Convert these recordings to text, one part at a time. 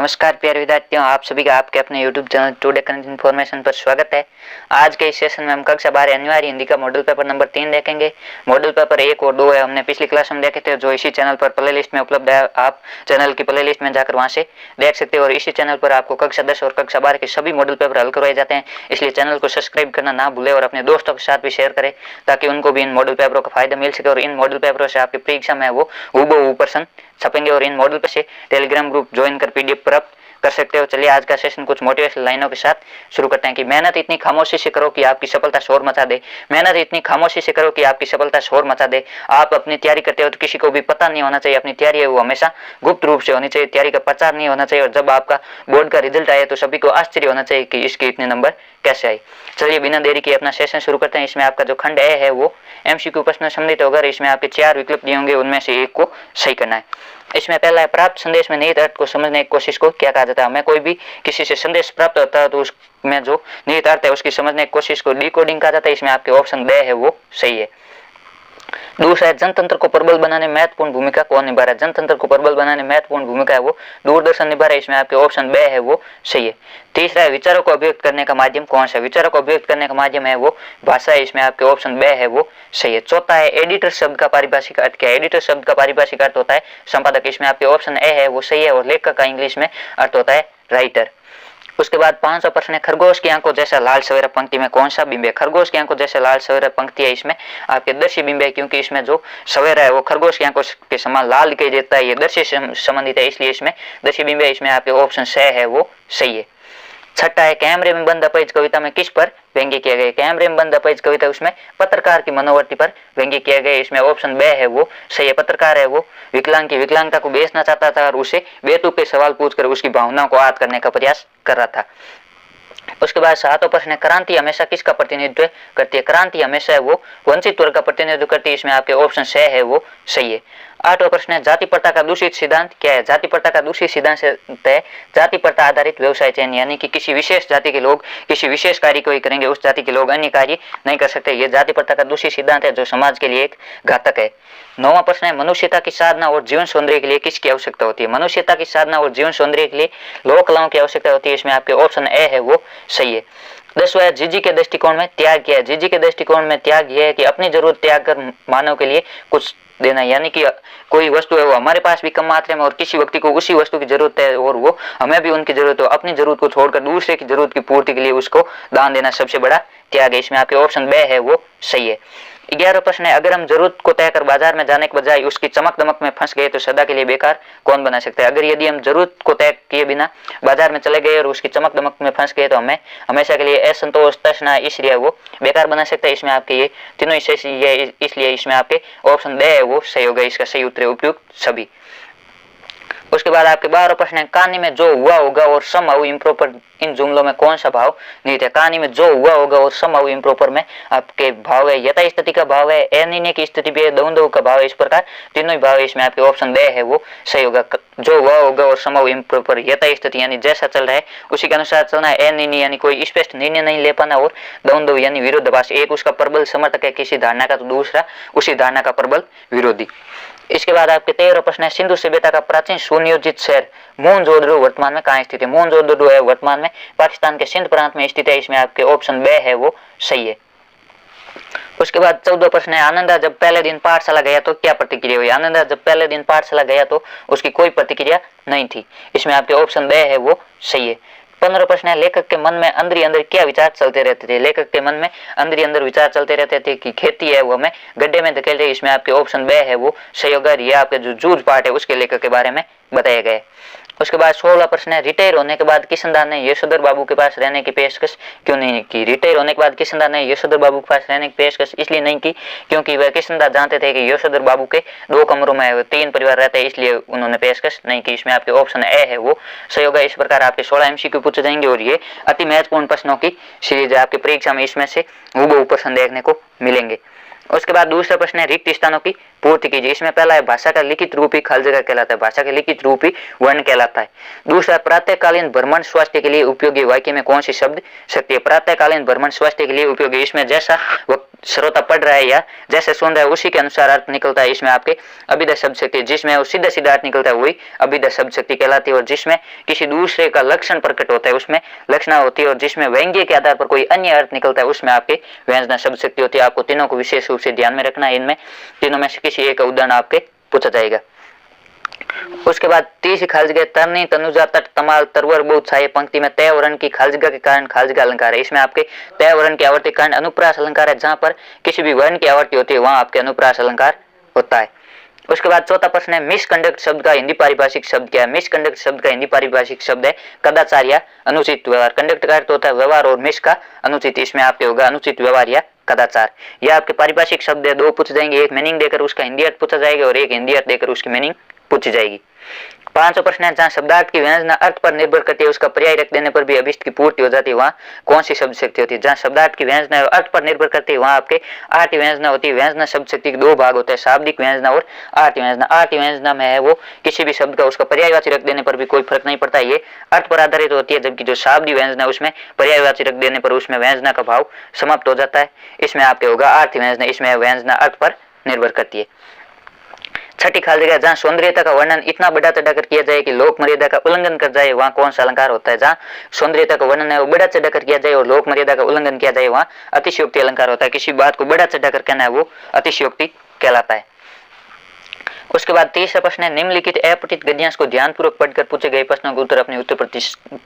नमस्कार प्यारे विद्यार्थियों, आप सभी का आपके अपने YouTube channel today current information पर स्वागत है। आज के इस सेशन में हम कक्षा 12 अनिवार्य हिंदी का मॉडल पेपर नंबर 3 देखेंगे। मॉडल पेपर 1 और 2 है हमने पिछली क्लास में देखे थे, जो इसी चैनल पर प्लेलिस्ट में उपलब्ध है। आप चैनल की प्लेलिस्ट में जाकर वहां से देख सकते हो और इसी चैनल पर आपको कक्षा 10 और कक्षा 12 के सभी मॉडल पेपर हल करवाए जाते हैं। इसलिए चैनल को सब्सक्राइब करना ना भूलें और अपने दोस्तों के साथ भी शेयर करें ताकि उनको भी इन मॉडल पेपरों का फायदा मिल सके और इन मॉडल पेपरों से आपकी परीक्षा में वो हूबहू प्रश्न छपेंगे और इन मॉडल पे से टेलीग्राम ग्रुप ज्वाइन कर PDF प्राप्त कर सकते हो। चलिए आज का सेशन कुछ मोटिवेशनल लाइनों के साथ शुरू करते हैं कि मेहनत इतनी खामोशी से करो कि आपकी सफलता शोर मचा दे। मेहनत इतनी खामोशी से करो कि आपकी सफलता शोर मचा दे। आप अपनी तैयारी करते हो तो किसी को भी पता नहीं होना चाहिए। अपनी तैयारी है वो हमेशा गुप्त रूप से होनी चाहिए। तैयारी का प्रचार नहीं होना चाहिए और जब आपका बोर्ड का रिजल्ट आए तो सभी को आश्चर्य होना चाहिए कि इसके इतने नंबर कैसे आए। चलिए बिना देरी के अपना सेशन शुरू करते हैं। इसमें आपका जो खंड ए है वो MCQ प्रश्न सम्मिलित होगा। इसमें आपके 4 विकल्प दिए होंगे, उनमें से एक को सही करना है। इसमें पहला है प्राप्त संदेश में निहित अर्थ को समझने की कोशिश को क्या कहा जाता है। हमें कोई भी किसी से संदेश प्राप्त होता है तो उसमें जो निहित अर्थ है उसकी समझने की कोशिश को डिकोडिंग कहा जाता है। इसमें आपके ऑप्शन 2 है वो सही है। दूसरा है जनतंत्र को प्रबल बनाने में महत्वपूर्ण भूमिका कौन निभा रहा है। जनतंत्र को प्रबल बनाने में महत्वपूर्ण भूमिका है वो दूरदर्शन निभा रहा है। इसमें आपके ऑप्शन 2 है वो सही है। तीसरा है विचारों को अभिव्यक्त करने का माध्यम कौन सा है। विचारों को अभिव्यक्त करने का माध्यम है वो भाषा है। इसमें आपके ऑप्शन 2 है वो सही है। चौथा है एडिटर शब्द का पारिभाषिक अर्थ क्या है। एडिटर शब्द का पारिभाषिक अर्थ होता है संपादक। इसमें आपके ऑप्शन ए है वो सही है और लेखक का इंग्लिश में अर्थ होता है राइटर। उसके बाद 500 प्रश्न है खरगोश की आंखों जैसा लाल सवेरा पंक्ति में कौन सा बिंब है। खरगोश की आंखों जैसा लाल सवेरा पंक्ति है इसमें आपके दर्शी बिंब है, क्योंकि इसमें जो सवेरा है वो खरगोश की आंखों के समान लाल दिखाई देता है। ये दर्शी संबंधित है इसलिए इसमें दर्शी बिंब है। इसमें आपके ऑप्शन 6 है वो सही है। छठा है कैमरे में बंद अपराध कविता में किस पर व्यंग्य किया गया। कैमरे में बंद अपराध कविता उसमें पत्रकार की मनोवृत्ति पर व्यंग्य किया गया। इसमें ऑप्शन 2 है वो सही है। पत्रकार है वो विकलांग की विकलांगता को बेचना चाहता था और उसे बेतुके सवाल पूछकर उसकी भावनाओं को आहत करने का प्रयास कर रहा था। उसके बाद 7वां प्रश्न है क्रांति हमेशा किसका प्रतिनिधित्व करती है। क्रांति हमेशा है वो वंचित वर्ग का प्रतिनिधित्व करती है। इसमें आपके ऑप्शन 6 है वो सही है। 8वां प्रश्न है जाति प्रथा का दूषित सिद्धांत क्या है। जाति प्रथा का दूषित सिद्धांत है जाति प्रथा आधारित व्यवसाय चयन, यानी कि किसी विशेष जाति के लोग किसी विशेष कार्य को ही करेंगे, उस जाति के लोग अन्य कार्य नहीं कर सकते। ये जाति प्रथा का दूषित सिद्धांत है जो समाज के लिए एक घातक है। 9वां प्रश्न है मनुष्यता की साधना और जीवन सौंदर्य के लिए किसकी आवश्यकता होती है। मनुष्यता की साधना और जीवन सौंदर्य के लिए लोक कलाओं की आवश्यकता होती है। इसमें आपके ऑप्शन ए है वो सही है। 10वां है जीजी के दृष्टिकोण में त्याग क्या है। जीजी के दृष्टिकोण में त्याग यह है कि अपनी जरूरत त्याग कर मानव के लिए कुछ देना, यानी कि कोई वस्तु है वो हमारे पास भी कम मात्रा में और किसी व्यक्ति को उसी वस्तु की जरूरत है और वो हमें भी उनकी जरूरत हो, अपनी जरूरत को छोड़कर दूसरे की जरूरत की पूर्ति के लिए उसको दान देना सबसे बड़ा त्याग है। इसमें आपके ऑप्शन 2 है वो सही है। 11वां प्रश्न है अगर हम जरूरत को तय कर बाजार में जाने के बजाय उसकी चमक दमक में फंस गए तो सदा के लिए बेकार कौन बना सकता है। अगर यदि हम जरूरत को तय किए बिना बाजार में चले गए और उसकी चमक दमक में फंस गए तो हमें हमेशा के लिए असंतोष तृष्णा इसलिए वो बेकार बना सकता है। इसमें आपके ये तीनों ही इसलिए इसमें आपके ऑप्शन 2 है वो सही होगा। इसका सही उत्तर उपयुक्त सभी। उसके बाद आपके 12वां प्रश्न है कहानी में जो हुआ होगा और समहाउ इम्प्रॉपर इन जुमलों में कौन सा भाव निहित है। कहानी में जो हुआ होगा और समहाउ इम्प्रॉपर में आपके भाव है यथा स्थिति का भाव है, अनिर्णय की स्थिति भी है, दो का भाव है। इस प्रकार तीनों ही भाव है। इसमें आपके ऑप्शन 2 है वो सही होगा। जो हुआ होगा और समहाउ इम्प्रॉपर यथा स्थिति यानी जैसा चल रहा है उसी के अनुसार चलना है। अनिर्णय यानी कोई स्पष्ट निर्णय नहीं ले पाना और दो यानी विरोधाभास, एक उसका प्रबल समर्थक है किसी धारणा का तो दूसरा उसी धारणा का प्रबल विरोधी। इसके बाद आपके 13वां प्रश्न है सिंधु सभ्यता का प्राचीन सुनियोजित शहर मोहनजोदड़ो वर्तमान में कहाँ स्थित है। मोहनजोदड़ो है वर्तमान में पाकिस्तान के सिंध प्रांत में स्थित है। इसमें आपके ऑप्शन 2 है वो सही है। उसके बाद 14वां प्रश्न है आनंदा जब पहले दिन पाठशाला गया तो क्या प्रतिक्रिया हुई। आनंदा जब पहले दिन पाठशाला गया तो उसकी कोई प्रतिक्रिया नहीं थी। इसमें आपके ऑप्शन 2 है वो सही है। 15वां प्रश्न है लेखक के मन में अंदर ही अंदर क्या विचार चलते रहते थे। लेखक के मन में अंदर ही अंदर विचार चलते रहते थे कि खेती है वो हमें गड्ढे में धकेल रही। इसमें आपके ऑप्शन 2 है वो सही होगा। ये आपके जो जूझ पाठ है उसके लेखक के बारे में बताया गया है। उसके बाद 16वां प्रश्न है रिटायर होने के बाद किशनदास ने यशोधर बाबू के पास रहने की पेशकश क्यों नहीं की। रिटायर होने के बाद किशनदास ने यशोधर बाबू के पास रहने की पेशकश इसलिए नहीं की क्योंकि वह किशनदास जानते थे कि यशोधर बाबू के 2 कमरों में 3 परिवार रहते हैं, इसलिए उन्होंने पेशकश नहीं की। इसमें आपके ऑप्शन ए है वो सही होगा। इस प्रकार आपके 16 MCQ पूछे जाएंगे और ये अति महत्वपूर्ण प्रश्नों की सीरीज है। आपकी परीक्षा में इसमें से हूबहू प्रश्न देखने को मिलेंगे। उसके बाद दूसरा प्रश्न है रिक्त स्थानों की पूर्ति कीजिए। इसमें पहला है भाषा का लिखित रूप ही खाली जगह कहलाता है। भाषा के लिखित रूप ही वर्ण कहलाता है। दूसरा प्रातःकालीन भ्रमण स्वास्थ्य के लिए उपयोगी वाक्य में कौन सी शब्द शक्ति है। प्रातःकालीन भ्रमण स्वास्थ्य के लिए उपयोगी, इसमें जैसा श्रोता पढ़ रहा है या जैसे सुन रहा है उसी के अनुसार अर्थ निकलता है। इसमें आपके अभिधा शब्द शक्ति, जिसमें वो सीधा सीधा अर्थ निकलता है वही अभिधा शब्द शक्ति कहलाती है। और जिसमें किसी दूसरे का लक्षण प्रकट होता है उसमें लक्षणा होती है। और जिसमें व्यंग्य के आधार पर कोई अन्य अर्थ निकलता है उसमें आपके व्यंजना शब्द शक्ति होती है। आपको तीनों को विशेष रूप से ध्यान में रखना है। इनमें तीनों में से किसी एक उदाहरण आपके पूछा जाएगा। उसके बाद तीसरी खाली जगह तरनी, तनुजा, तट, तमाल, तरवर, बहुत छाये पंक्ति में तय वर्ण की खाली जगह के कारण खाली जगह अलंकार है। इसमें आपके तय वर्ण की आवर्ती कारण अनुप्रास अलंकार है। जहां पर किसी भी वर्ण की आवर्ती होती है वहां आपके अनुप्रास अलंकार होता है। उसके बाद चौथा प्रश्न है मिसकंडक्ट शब्द का हिंदी पारिभाषिक शब्द क्या है। मिसकंडक्ट शब्द का हिंदी पारिभाषिक शब्द है कदाचार या अनुचित व्यवहार। कंडक्ट का अर्थ होता है व्यवहार और मिस का अनुचित। इसमें आपके होगा अनुचित व्यवहार या कदाचार। यह आपके पारिभाषिक शब्द है। दो पूछे जाएंगे, एक मीनिंग देकर उसका हिंदी अर्थ पूछा जाएगा और एक हिंदी अर्थ देकर उसकी मीनिंग पूछी जाएगी। पांचवा प्रश्न है जहां शब्दार्थ की व्यंजना अर्थ पर निर्भर करती है उसका पर्याय रख देने पर भी अभिष्ट की पूर्ति हो जाती है वहां कौन सी शब्द शक्ति होती है। जहां शब्दार्थ की व्यंजना अर्थ पर निर्भर करती है वहां आपके आर्ट व्यंजना होती है। व्यंजना शब्द शक्ति के दो भाग होते हैं, शाब्दिक व्यंजना और आर्ट व्यंजना। आर्ट व्यंजना में है वो किसी भी शब्द का उसका पर्यायवाची रख देने पर भी कोई फर्क नहीं पड़ता, ये अर्थ पर आधारित होती है। जबकि जो शाब्दिक व्यंजना उसमें पर्यायवाची रख देने पर उसमें व्यंजना का भाव समाप्त हो जाता है। इसमें आपके होगा आर्थ व्यंजना। इसमें व्यंजना अर्थ पर निर्भर करती है। छठी खाली जगह जहां सौंदर्यता का वर्णन इतना बढ़ा चढ़ाकर किया जाए कि लोक मर्यादा का उल्लंघन कर जाए वहां कौन सा अलंकार होता है। जहां सौंदर्यता का वर्णन है वो बढ़ा चढ़ाकर किया जाए और लोक मर्यादा का उल्लंघन किया जाए वहां अतिशयोक्ति अलंकार होता है। किसी बात को बढ़ा चढ़ाकर कहना है वो अतिशयोक्ति कहलाता है। उसके बाद तीसरा प्रश्न है निम्नलिखित अपठित गद्यांश को ध्यानपूर्वक पढ़कर पूछे गए प्रश्नों का उत्तर अपनी उत्तर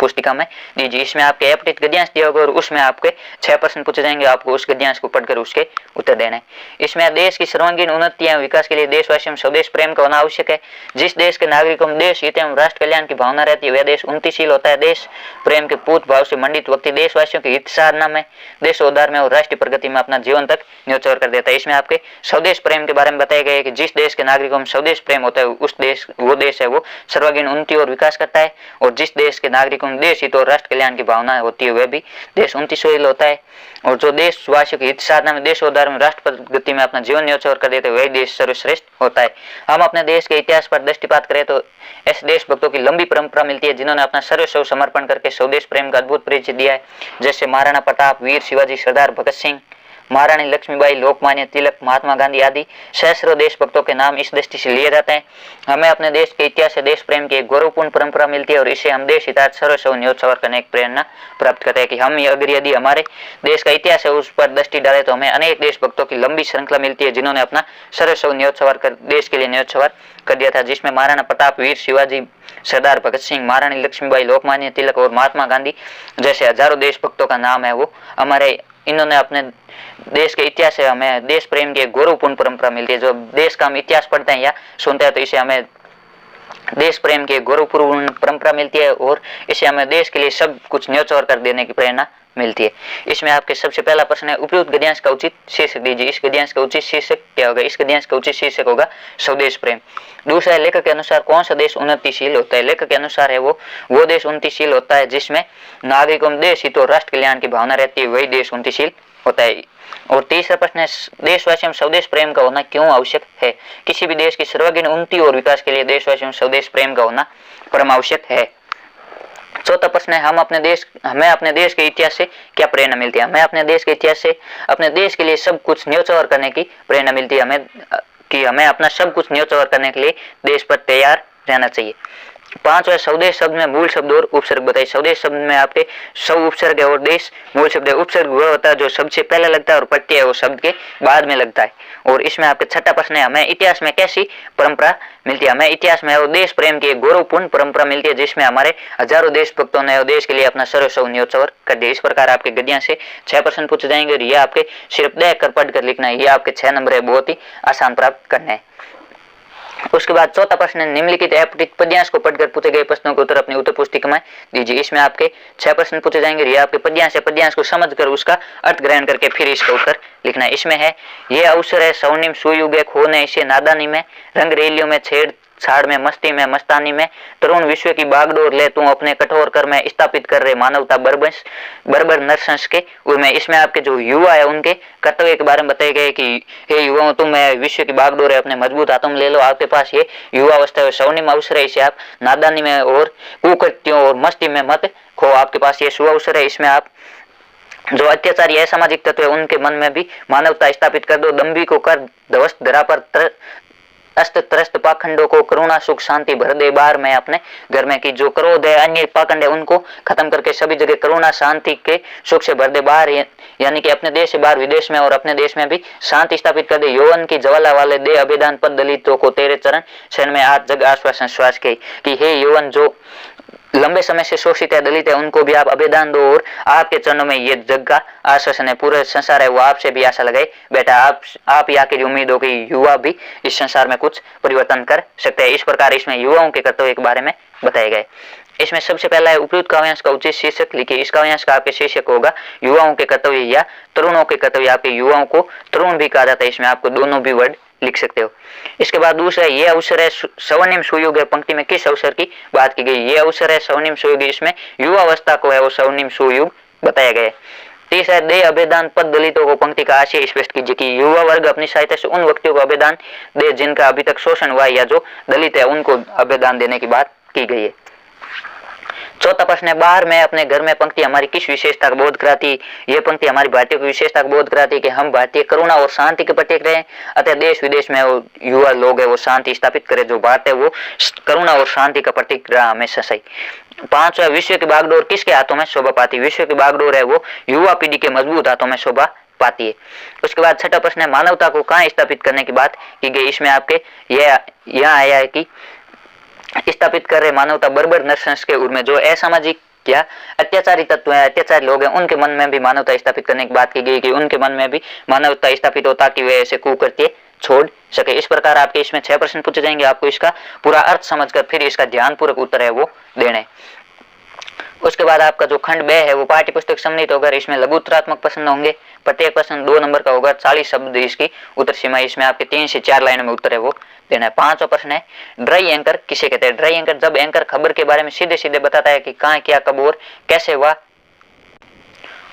पुस्तिका में दीजिए। इसमें आपके अपठित गद्यांश दिया होगा और उसमें आपके 6 प्रश्न पूछे जाएंगे। आपको उस गद्यांश को पढ़कर उसके उत्तर देना है। इसमें देश की सर्वांगीण उन्नति एवं विकास के लिए देशवासियों में स्वदेश प्रेम का होना आवश्यक है। जिस देश के नागरिकों में देश हित एवं राष्ट्र कल्याण की भावना रहती है वह देश उन्नतिशील होता है। देश प्रेम के पूत भाव से मंडित व्यक्ति देशवासियों के हित साधना में, देशोद्धार में और राष्ट्रीय प्रगति में अपना जीवन तक न्योछावर कर देता है। इसमें आपके स्वदेश प्रेम के बारे में बताया गया है कि जिस देश के नागरिकों में स्वदेश प्रेम होता है उस देश वो देश है वो सर्वांगीण उन्नति और विकास करता है। और जिस देश के नागरिकों में देश हित और राष्ट्र कल्याण की भावना होती है वह भी देश उन्नतिशील होता है। और जो देशवासियों के हित साधना में, देशोद्धार में, राष्ट्र प्रगति में अपना जीवन न्योछावर कर देते हैं वही देश सर्वश्रेष्ठ होता है। हम अपने देश के इतिहास पर दृष्टिपात करें तो ऐसे देशभक्तों की लंबी परंपरा मिलती है जिन्होंने अपना सर्वस्व समर्पण करके स्वदेश प्रेम का अद्भुत परिचय दिया है। जैसे महाराणा प्रताप, वीर शिवाजी, सरदार भगत सिंह, महारानी लक्ष्मीबाई, लोकमान्य तिलक, महात्मा गांधी आदि सहस्रों देशभक्तों के नाम इस दृष्टि से लिए जाते हैं। हमें अपने देश के इतिहास से देश प्रेम की एक गौरवपूर्ण परंपरा मिलती है और इससे हम देश हितार्थ सर्वस्व न्योछावर करने की प्रेरणा प्राप्त करते हैं कि हम अगर यदि हमारे देश का इतिहास है उस पर दृष्टि डालें तो हमें अनेक देशभक्तों की लंबी श्रृंखला मिलती है जिन्होंने अपना सर्वस्व न्योछावर कर देश के लिए न्योछावर कर दिया था। जिसमें महाराणा प्रताप, वीर शिवाजी, सरदार भगत सिंह, महारानी लक्ष्मीबाई, लोकमान्य तिलक और महात्मा गांधी जैसे हजारों देशभक्तों का नाम है वो हमारे इन्होंने अपने देश के इतिहास से हमें देश प्रेम की एक गौरवपूर्ण परंपरा मिलती है। जो देश का हम इतिहास पढ़ते हैं या सुनते हैं तो इसे हमें देश प्रेम की एक गौरवपूर्ण परंपरा मिलती है और इसे हमें देश के लिए सब कुछ न्योछावर कर देने की प्रेरणा मिलती है। इसमें आपके सबसे पहला प्रश्न है उपयुक्त गद्यांश का उचित शीर्षक दीजिए। इस गद्यांश का उचित शीर्षक क्या होगा। इस गद्यांश का उचित शीर्षक होगा स्वदेश प्रेम। दूसरा है लेखक के अनुसार कौन सा देश उन्नतिशील होता है। लेखक के अनुसार है वो देश उन्नतिशील होता है जिसमें नागरिकों में देश हित और राष्ट्र कल्याण की भावना रहती है वही देश उन्नतिशील होता है। और तीसरा प्रश्न है देशवासियों में स्वदेश प्रेम का होना क्यों आवश्यक है। किसी भी देश की सर्वांगीण उन्नति और विकास के लिए देशवासियों में स्वदेश प्रेम का होना परम आवश्यक है। चौथा प्रश्न है हमें अपने देश के इतिहास से क्या प्रेरणा मिलती है। हमें अपने देश के इतिहास से अपने देश के लिए सब कुछ न्योछावर करने की प्रेरणा मिलती है। हमें अपना सब कुछ न्योछावर करने के लिए देश पर तैयार रहना चाहिए। पांचवा स्वदेश शब्द में मूल शब्द और उपसर्ग बताइए। स्वदेश शब्द में आपके सब उपसर्ग है और देश मूल शब्द है। उपसर्ग वह होता है जो शब्द से पहले लगता है और प्रत्यय वो शब्द के बाद में लगता है। और इसमें आपके छठा प्रश्न है हमें इतिहास में कैसी परंपरा मिलती है। हमें इतिहास में और देश प्रेम की एक गौरवपूर्ण परंपरा मिलती है जिसमें हमारे हजारों देशभक्तों ने देश के लिए अपना सर्वस्व न्योछावर कर दिया। इस प्रकार आपके गद्यांश से 6 प्रश्न पूछे जाएंगे और ये आपके सिर्फ देख कर पढ़ कर लिखना है। ये आपके 6 नंबर है, बहुत ही आसान प्राप्त करना है। उसके बाद चौथा प्रश्न निम्नलिखित अपठित पद्यांश को पढ़कर पूछे गए प्रश्नों के उत्तर अपनी उत्तर पुस्तिका में दीजिए। इसमें आपके 6 प्रश्न पूछे जाएंगे। ये आपके पद्यांश है, पद्यांश को समझकर उसका अर्थ ग्रहण करके फिर इसका उत्तर लिखना है। इसमें है ये अवसर है स्वर्णिम सुयुगे खोने इसे नादानी में, रंग रेलियों में छेड़ छाड़ में, मस्ती में मस्तानी में, तरुण विश्व की बागडोर ले तू अपने कठोर कर में स्थापित कर रहे मानवता बर्बर नरसंस के उनमें। इसमें आपके जो युवा है उनके कर्तव्य के बारे में बताए गए कि हे युवाओं तुम विश्व की बागडोर है अपने मजबूत हाथों में ले लो। आपके पास ये युवा अवस्था है, स्वर्णिम अवसर है, इसे आप नादानी में और कुकृत्यों और मस्ती में मत खो। आपके पास ये शुभ अवसर है, इसमें आप जो अत्याचारी असामाजिक तत्व है उनके मन में भी मानवता स्थापित कर दो। दंभी को कर ध्वस्त, धरा पर अस्त त्रस्त पाखंडों को करुणा सुख शांति भर दे। बाहर में अपने घर में की जो क्रोध है, अन्य पाखंड है, उनको खत्म करके सभी जगह करुणा शांति के सुख से भर दे। बाहर यानी कि अपने देश से बाहर विदेश में और अपने देश में भी शांति स्थापित कर दे। यौवन की ज्वाला वाले दे अभिदान पद दलितों को तेरे चरण शरण में आज जग आश्वासन श्वास के कि हे यौवन जो लंबे समय से शोषित है, दलित है, उनको भी आप अभिदान दो और आपके चरणों में ये जग का आश्वासन है। पूरे संसार है वो आपसे भी आशा लगाए बेटा, आप ही आखिर उम्मीद हो कि युवा भी इस संसार में कुछ परिवर्तन कर सकते हैं। इस प्रकार इसमें युवाओं के कर्तव्य के बारे में बताए गए। इसमें सबसे पहला है उपयुक्त काव्यांश का उचित शीर्षक लिखिए। इस काव्यांश का आपके शीर्षक होगा युवाओं के कर्तव्य या तरुणों के कर्तव्य। आपके युवाओं को तरुण भी कहा जाता है, इसमें आपको दोनों भी वर्ड लिख सकते हो। इसके बाद दूसरा ये अवसर है स्वर्णिम सुयोग है। पंक्ति में किस अवसर की बात की गई? ये अवसर है स्वर्णिम सुयोग, इसमें युवावस्था को है वो स्वर्णिम सुयोग बताया गया है। तीसरा दे अभिदान पद दलितों को। पंक्ति का आशय स्पष्ट कीजिए कि युवा वर्ग अपनी सहायता से उन व्यक्तियों को अभिदान दे जिनका अभी तक शोषण हुआ या जो दलित है उनको अभिदान देने की बात की गई है। चौथा प्रश्न है बाहर में अपने घर में। पंक्ति हमारी किस विशेषता का बोध कराती? ये पंक्ति हमारी भारतीय की विशेषता का बोध कराती है कि हम भारतीय करुणा और शांति के प्रतीक रहे, अतः देश विदेश में वो युवा लोग है वो शांति स्थापित करे। जो भारत है वो करुणा और शांति का प्रतीक रहा हमेशा सही। पांचवा विश्व की बागडोर किसके हाथों में शोभा पाती? विश्व की बागडोर है वो युवा पीढ़ी के मजबूत हाथों में शोभा पाती है। उसके बाद छठा प्रश्न है मानवता को कहाँ स्थापित करने की बात की गई? इसमें आपके यहाँ आया है कि स्थापित कर रहे मानवता बर्बर नरसंस के उर में। जो असामाजिक या अत्याचारी तत्व है, अत्याचारी लोग हैं, उनके मन में भी मानवता स्थापित करने की बात की गई कि उनके मन में भी मानवता स्थापित हो ताकि वे ऐसे कुकृत्य छोड़ सके। इस प्रकार आपके इसमें 6 प्रश्न पूछे जाएंगे। आपको इसका पूरा अर्थ समझकर फिर इसका ध्यानपूर्वक उत्तर है वो देने। उसके बाद आपका जो खंड 2 है वो पाठ्य पुस्तक सम्मिलित होकर इसमें लघुत्तरात्मक प्रश्न होंगे। प्रत्येक प्रश्न 2 नंबर का होगा। 40 शब्द इसकी उत्तर सीमा। इसमें आपके 3 से 4 लाइनों में उत्तर है वो देना है। 5वां प्रश्न है ड्राई एंकर किसे कहते हैं? ड्राई एंकर जब एंकर खबर के बारे में सीधे सीधे बताता है कि कहाँ क्या कब और कैसे हुआ,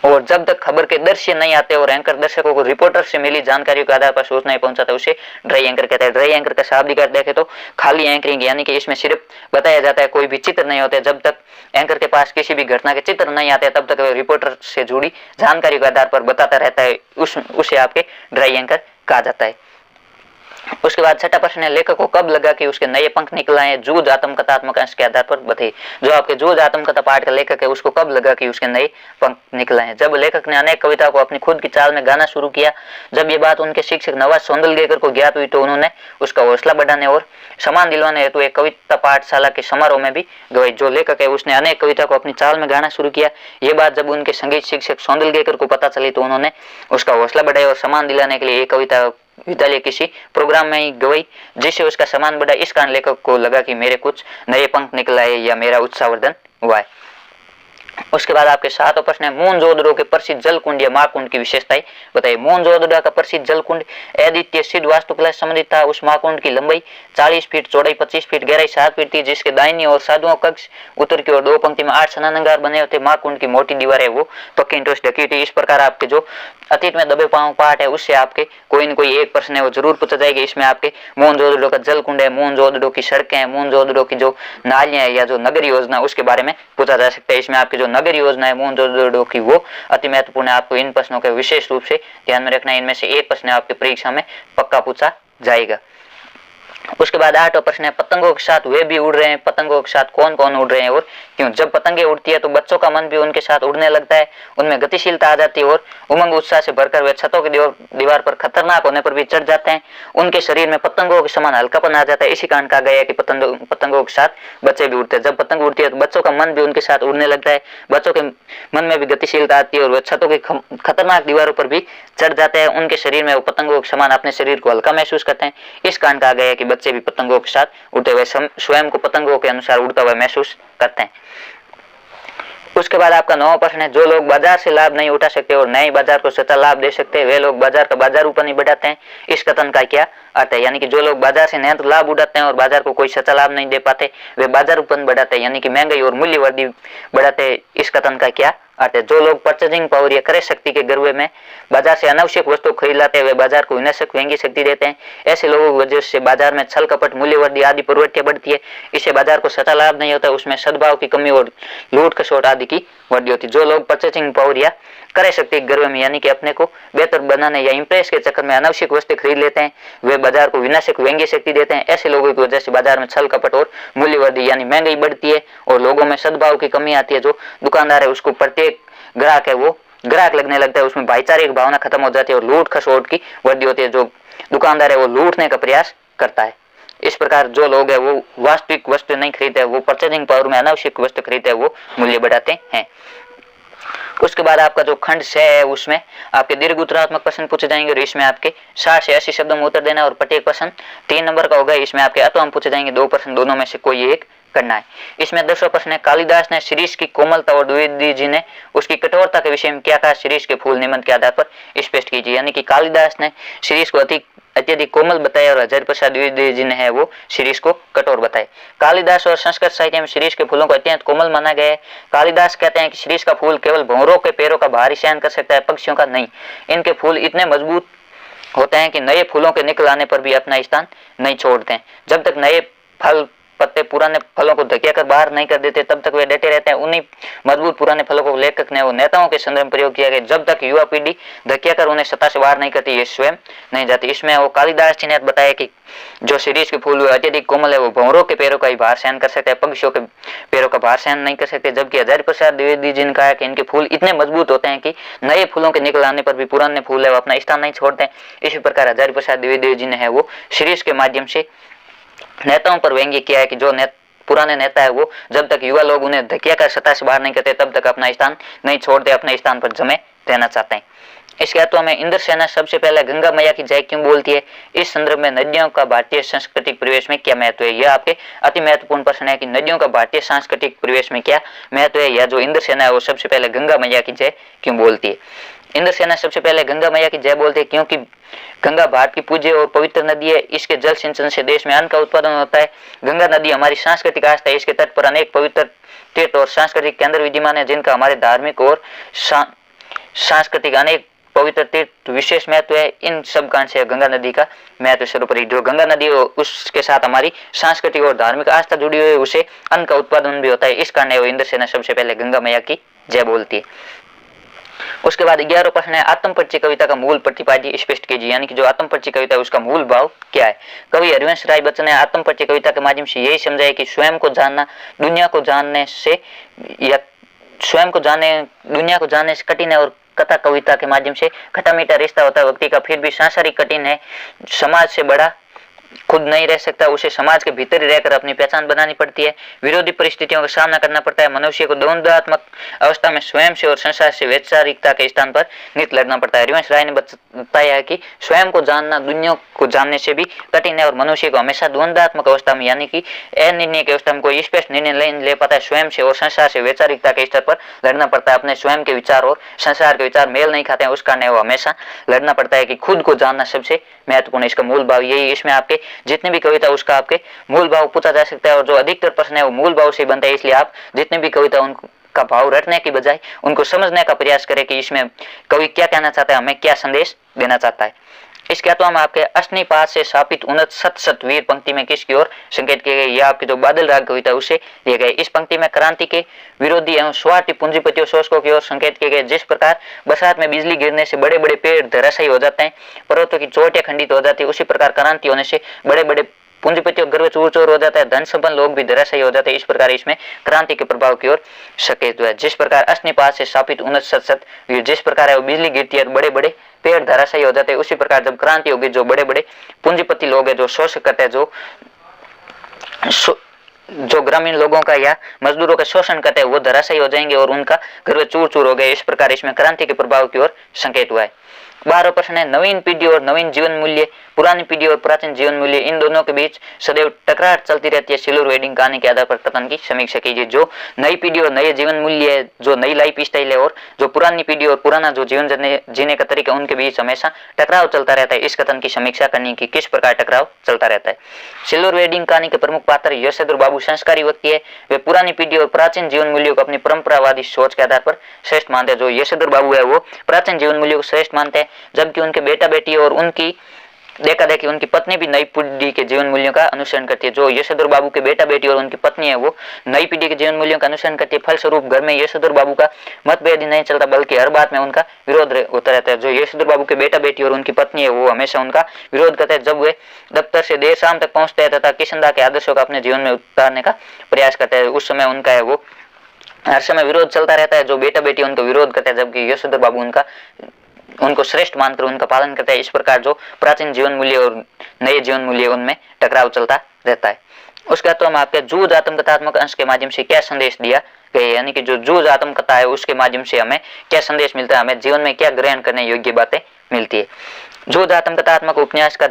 और जब तक खबर के दृश्य नहीं आते और एंकर दर्शकों को रिपोर्टर से मिली जानकारियों के आधार पर सूचना नहीं पहुंचाता, उसे ड्राई एंकर कहता है। ड्राई एंकर का शाब्दिक अर्थ देखें तो खाली एंकरिंग, यानी कि इसमें सिर्फ बताया जाता है, कोई भी चित्र नहीं होते। जब तक एंकर के पास किसी भी घटना के चित्र नहीं आते तब तक रिपोर्टर से जुड़ी जानकारी के आधार पर बताता रहता है, उसे आपके ड्राई एंकर कहा जाता है। उसके बाद छठा प्रश्न है लेखक को कब लगा कि उसके नए पंख निकल आए? जूझ आत्मकथात्मक अंश के आधार पर बताइए। जो आपके जूझ आत्मकथा पाठ का लेखक है उसको कब लगा कि उसके नए पंख निकल आए? जब लेखक ने अनेक कविता को अपनी खुद की चाल में गाना शुरू किया। जब ये बात उनके शिक्षक नवाज सोंदलगेकर को ज्ञात हुई तो उन्होंने उसका हौसला बढ़ाने और सम्मान दिलवाने हेतु एक कविता पाठशाला के समारोह में भी गवाई। जो लेखक है उसने अनेक कविता को अपनी चाल में गाना शुरू किया। ये बात जब उनके संगीत शिक्षक सोंदलगेकर को पता चली तो उन्होंने उसका हौसला बढ़ाया और सम्मान दिलाने के लिए एक कविता विद्यालय किसी प्रोग्राम में ही गवाई, जिससे उसका सम्मान बढ़ा। इस कारण लेखक को लगा कि मेरे कुछ नए पंख निकल आए या मेरा उत्साहवर्धन हुआ है। उसके बाद आपके 7वां प्रश्न है मोहनजोदड़ो के प्रसिद्ध जल कुंड या महाकुंड की विशेषताएं बताइए। मोहनजोदड़ो का प्रसिद्ध जल कुंड अद्वितीय सिद्ध वास्तुकला से संबंधित था। उस महाकुंड की लंबाई 40 फीट, चौड़ाई 25 फीट, गहराई 7 फीट थी, जिसके दाहिनी और साधुओं कक्ष उत्तर की ओर 2 पंक्ति में 8 स्नानागार बने होते। महाकुंड की मोटी दीवार है वो पक्की ईंटों से ढकी थी। इस प्रकार आपके जो अतीत में दबे पांव पाठ है उससे आपके कोई न कोई एक प्रश्न है वो जरूर पूछा जाएगा। इसमें आपके मोहनजोदड़ो का जल कुंड है, मोहनजोदड़ो की सड़कें हैं, मोहनजोदड़ो की जो नालियां है या जो नगर योजना उसके बारे में पूछा जा सकता है। इसमें आपकी जो नगर योजना है मोहनजोदड़ो की वो अति महत्वपूर्ण है। आपको इन प्रश्नों के विशेष रूप से ध्यान में रखना है। इनमें से एक प्रश्न आपकी परीक्षा में पक्का पूछा जाएगा। उसके बाद 8वां प्रश्न है पतंगों के साथ वे भी उड़ रहे हैं। पतंगों के साथ कौन कौन उड़ रहे हैं और क्यों? जब पतंगे उड़ती है तो बच्चों का मन भी उनके साथ उड़ने लगता है, उनमें गतिशीलता आ जाती है और उमंग उत्साह से भरकर वे छतों की दीवार पर खतरनाक होने पर भी चढ़ जाते हैं। उनके शरीर में पतंगों के समान हल्कापन आ जाता है। इसी कारण कहा गया है कि पतंगों के साथ बच्चे भी उड़ते हैं। जब पतंग उड़ती है तो बच्चों का मन भी उनके साथ उड़ने लगता है, बच्चों के मन में भी गतिशीलता आती है और वे छतों की खतरनाक दीवारों पर भी चढ़ जाते हैं। उनके शरीर में वो पतंगों के समान अपने शरीर को हल्का महसूस करते हैं। इस कारण कहा गया है कि बच्चे भी पतंगों के साथ उड़ते हुए स्वयं को पतंगों के अनुसार उड़ता हुआ महसूस करते हैं। उसके बाद आपका 9वां प्रश्न है जो लोग बाजार से लाभ नहीं उठा सकते और नए बाजार को सच्चा लाभ दे सकते हैं वे लोग बाजार का बाजारूपन नहीं बढ़ाते हैं। इस कथन का क्या अर्थ है? यानी कि जो लोग बाजार से नया लाभ उठाते हैं और बाजार को कोई सच्चा लाभ नहीं दे पाते वे बाजारूपन बढ़ाते हैं, यानी कि महंगाई और मूल्य वृद्धि बढ़ाते हैं। इस कथन का क्या अर्थ है? जो लोग परचेजिंग पावर या क्रय शक्ति के गर्व में बाजार से अनावश्यक वस्तु खरीद लाते हैं वे बाजार को विनाशक व्यंग्य शक्ति देते हैं। ऐसे लोगों की वजह से बाजार में छल कपट, मूल्य वृद्धि आदि प्रवृत्तियां बढ़ती है। इससे बाजार को सच्चा लाभ नहीं होता, उसमें सद्भाव की कमी और लूट खसोट आदि की वृद्धि होती है। जो लोग परचेजिंग पावर या क्रय शक्ति गर्व में यानी कि अपने को बेहतर बनाने या इंप्रेस के चक्कर में अनावश्यक वस्तु खरीद लेते हैं, वे बाजार को विनाशक व्यंग्य शक्ति देते हैं। ऐसे लोगों की वजह से बाजार में छल कपट और मूल्यवर्धि यानी महंगाई बढ़ती है और लोगों में सद्भाव की कमी आती है। जो दुकानदार है उसको प्रत्येक ग्राहक है वो ग्राहक लगने लगता है, उसमें भाईचारे की भावना खत्म हो जाती है और लूट खसोट की वृद्धि होती है। जो दुकानदार है वो लूटने का प्रयास करता है। इस प्रकार जो लोग है वो वास्तविक वस्तु नहीं खरीदते, वो परचेजिंग पावर में अनावश्यक वस्तु खरीदते हैं, वो मूल्य बढ़ाते हैं। उसके बाद आपका जो खंड 6 है उसमें आपके दीर्घ उत्तरात्मक प्रश्न पूछे जाएंगे और इसमें आपके 60 से 80 शब्दों में उत्तर देना है और प्रत्येक प्रश्न 3 नंबर का होगा। इसमें आपके अतोम पूछे जाएंगे, 2 प्रश्न, दोनों में से कोई एक करना है। इसमें 10वां प्रश्न है, कालिदास ने शिरीष की कोमलता और द्विवेदी जी ने उसकी कठोरता के विषय में क्या कहा? शिरीष के फूल निबंध के आधार पर स्पष्ट कीजिए। यानी कि कालिदास ने शिरीष को अत्यधिक कोमल बताया और हजारी प्रसाद द्विवेदी जी ने है वो शिरीष को कठोर बताए। कालिदास और संस्कृत साहित्य में शिरीष के फूलों को अत्यंत कोमल माना गया है। कालिदास कहते हैं कि शिरीष का फूल केवल भंवरों के पैरों का भारी सहन कर सकता है, पक्षियों का नहीं। इनके फूल इतने मजबूत होते हैं कि नए फूलों के निकल आने पर भी अपना स्थान नहीं छोड़ते हैं। जब तक नए फल पत्ते पुराने फलों को धकिया कर बाहर नहीं कर देते तब तक वे डटे रहते हैं। उन्हीं मजबूत पुराने फलों को लेखक ने वो नेताओं के संदर्भ में प्रयोग किया गया। जब तक युवा पीढ़ी धकिया कर उन्हें सत्ता से बाहर नहीं करती, ये स्वयं नहीं जाती। इसमें वो कालिदास जी ने बताया कि जो शिरीष के फूल अत्यधिक कोमल है, वो भंवरों के पैरों का ही भार सहन कर सकते हैं, पक्षियों के पैरों का भार सहन नहीं कर सकते। जबकि हजारी प्रसाद द्विवेदी जी ने कहा कि इनके फूल इतने मजबूत होते हैं कि नए फूलों के निकल आने पर भी पुराने फूल है वो अपना स्थान नहीं छोड़ते हैं। इसी प्रकार हजारी प्रसाद द्विवेदी जी ने है वो शिरीष के माध्यम से नेताओं पर व्यंग्य किया है कि जो पुराने नेता है वो जब तक युवा लोग उन्हें धकिया कर सत्ता से बाहर नहीं करते तब तक अपना स्थान नहीं छोड़ते, अपने स्थान पर जमे रहना चाहते हैं। इसके अथवा में इंद्र सेना सबसे पहले गंगा मैया की जय क्यों बोलती है? इस संदर्भ में नदियों का भारतीय सांस्कृतिक परिवेश में क्या महत्व है? यह आपके अति महत्वपूर्ण प्रश्न है कि नदियों का भारतीय सांस्कृतिक परिवेश में क्या महत्व है, या जो इंद्र सेना है वो सबसे पहले गंगा मैया की जय क्यों बोलती है? इंद्र सेना सबसे पहले गंगा मैया की जय बोलते हैं क्योंकि गंगा भारत की पूज्य और पवित्र नदी है। इसके जल सिंचन से देश में अन्न का उत्पादन होता है। गंगा नदी हमारी सांस्कृतिक आस्था है। इसके तट पर अनेक पवित्र तीर्थ और सांस्कृतिक केंद्र विद्यमान है जिनका हमारे धार्मिक और सांस्कृतिक अनेक पवित्र तीर्थ विशेष महत्व है। इन सब कारण से गंगा नदी का महत्व सर्वोपरि। जो गंगा नदी हो उसके साथ हमारी सांस्कृतिक और धार्मिक आस्था जुड़ी हुई है, उसे अन्न का उत्पादन भी होता है। इस कारण वो इंद्र सेना सबसे पहले गंगा मैया की जय बोलती है। उसके बाद 11वां प्रश्न है, आत्मपरिचय कविता का मूल प्रतिपाद्य स्पष्ट कीजिए। यानी कि जो आत्मपरिचय कविता है उसका मूल भाव क्या है? कवि हरिवंश राय बच्चन ने आत्मपरिचय कविता के माध्यम से यही समझाया कि स्वयं को जानना दुनिया को जानने से या स्वयं को जाने दुनिया को जानने से कठिन है और कथा कविता के माध्यम से खटा मीठा रिश्ता होता है व्यक्ति का। फिर भी सांसारिक कठिन है, समाज से बड़ा खुद नहीं रह सकता, उसे समाज के भीतर ही रहकर अपनी पहचान बनानी पड़ती है। विरोधी परिस्थितियों का सामना करना पड़ता है। मनुष्य को द्वंद्वात्मक अवस्था में स्वयं से और संसार से वैचारिकता के स्थान पर नित्य लड़ना पड़ता है। हरिवंश राय ने बताया है कि स्वयं को जानना दुनिया को जानने से भी कठिन है और मनुष्य को हमेशा द्वंद्वात्मक अवस्था में यानी कि अनिर्णय की अवस्था में कोई स्पष्ट निर्णय नहीं ले पाता है। स्वयं से और संसार से वैचारिकता के स्तर पर लड़ना पड़ता है। अपने स्वयं के विचार और संसार के विचार मेल नहीं खाते हैं, उस कारण वो हमेशा लड़ना पड़ता है कि खुद को जानना सबसे महत्वपूर्ण। इसका मूल भाव यही। इसमें आपके जितने भी कविता उसका आपके मूल भाव पूछा जा सकता है और जो अधिकतर प्रश्न है वो मूल भाव से बनता है। इसलिए आप जितने भी कविता उनका भाव रटने की बजाय उनको समझने का प्रयास करें कि इसमें कवि क्या कहना चाहता है, हमें क्या संदेश देना चाहता है। इसके अथवा में आपके अष्टनीपाद से स्थापित उन्नत सत सत वीर पंक्ति में किसकी ओर संकेत किए गए? यह आपकी जो बादल राग कविता उसे लिए गए। इस पंक्ति में क्रांति के विरोधी एवं स्वार्थी पूंजीपतियों शोषकों की ओर संकेत किए गए। जिस प्रकार बरसात में बिजली गिरने से बड़े बड़े पेड़ धराशायी हो जाते हैं, पर्वतों की चोटियां खंडित हो जाती है, उसी प्रकार क्रांति होने से बड़े बड़े पूंजीपतियों गर्व चूर चूर हो जाता है, धन संपन्न लोग भी धराशायी हो जाते हैं। इस प्रकार इसमें क्रांति के प्रभाव की ओर संकेत हुआ है। जिस प्रकार अष्टनीपाद से स्थापित उन्नत सत सत वीर, जिस प्रकार है वो बिजली गिरती है बड़े बड़े पेड़ धराशायी हो जाते हैं, उसी प्रकार जब क्रांति होगी जो बड़े बड़े पूंजीपति लोग हैं, जो शोषण करते हैं, जो ग्रामीण लोगों का या मजदूरों का शोषण करते हैं, वो धराशायी हो जाएंगे और उनका गर्व चूर चूर हो गए। इस प्रकार इसमें क्रांति के प्रभाव की ओर संकेत हुआ है। 12वां प्रश्न है, नवीन पीढ़ी और नवीन जीवन मूल्य, पुरानी पीढ़ी और प्राचीन जीवन मूल्य, इन दोनों के बीच सदैव टकरार चलती रहती है। सिल्वर वेडिंग कहानी के आधार पर कथन की समीक्षा कीजिए। जो नई पीढ़ी और नए जीवन मूल्य है, जो नई लाइफ स्टाइल है, और जो पुरानी पीढ़ी और पुराना जो जीवन जीने का तरीका, उनके बीच हमेशा टकराव चलता रहता है। इस कथन की समीक्षा करनी कि किस प्रकार टकराव चलता रहता है। सिल्वर वेडिंग कहानी के प्रमुख पात्र यशोधर बाबू संस्कारी व्यक्ति है। वे पुरानी पीढ़ी और प्राचीन जीवन मूल्यों को अपनी परंपरावादी सोच के आधार पर श्रेष्ठ मानते हैं। जो यशोधर बाबू है वो प्राचीन जीवन मूल्यों को श्रेष्ठ मानते हैं, जबकि उनके बेटा बेटी और उनकी देखा देखी उनकी पत्नी भी नई पीढ़ी के जीवन मूल्यों का अनुसरण करती है। जो यशोधर बाबू के बेटा बेटी और उनकी पत्नी है वो नई पीढ़ी के जीवन मूल्यों का अनुसरण करती है। फलस्वरूप घर में यशोधर बाबू का मतभेद ही नहीं चलता बल्कि हर बात में उनका विरोध होता रहता है। जो यशोधर बाबू के बेटा बेटी और उनकी पत्नी है वो हमेशा उनका विरोध करते हैं। जब वे दफ्तर से देर शाम तक पहुंचते हैं तथा किशनदा के आदर्शों का अपने जीवन में उतारने का प्रयास करते हैं, उस समय उनका है वो हर समय विरोध चलता रहता है। जो बेटा बेटी उनको विरोध करते हैं जबकि यशोधर बाबू उनको श्रेष्ठ मानकर उनका पालन करता है। इस प्रकार जो प्राचीन जीवन मूल्य और नए जीवन मूल्य उनमें टकराव चलता रहता है। उसके बाद तो हम आपके जूझ आत्मकथात्मक अंश के माध्यम से क्या संदेश दिया गया, यानी कि जो जूझ आत्मकथा है उसके माध्यम से हमें क्या संदेश मिलता है, हमें जीवन में क्या ग्रहण करने योग्य बातें मिलती है। जूझ आत्मकथात्मक उपन्यास का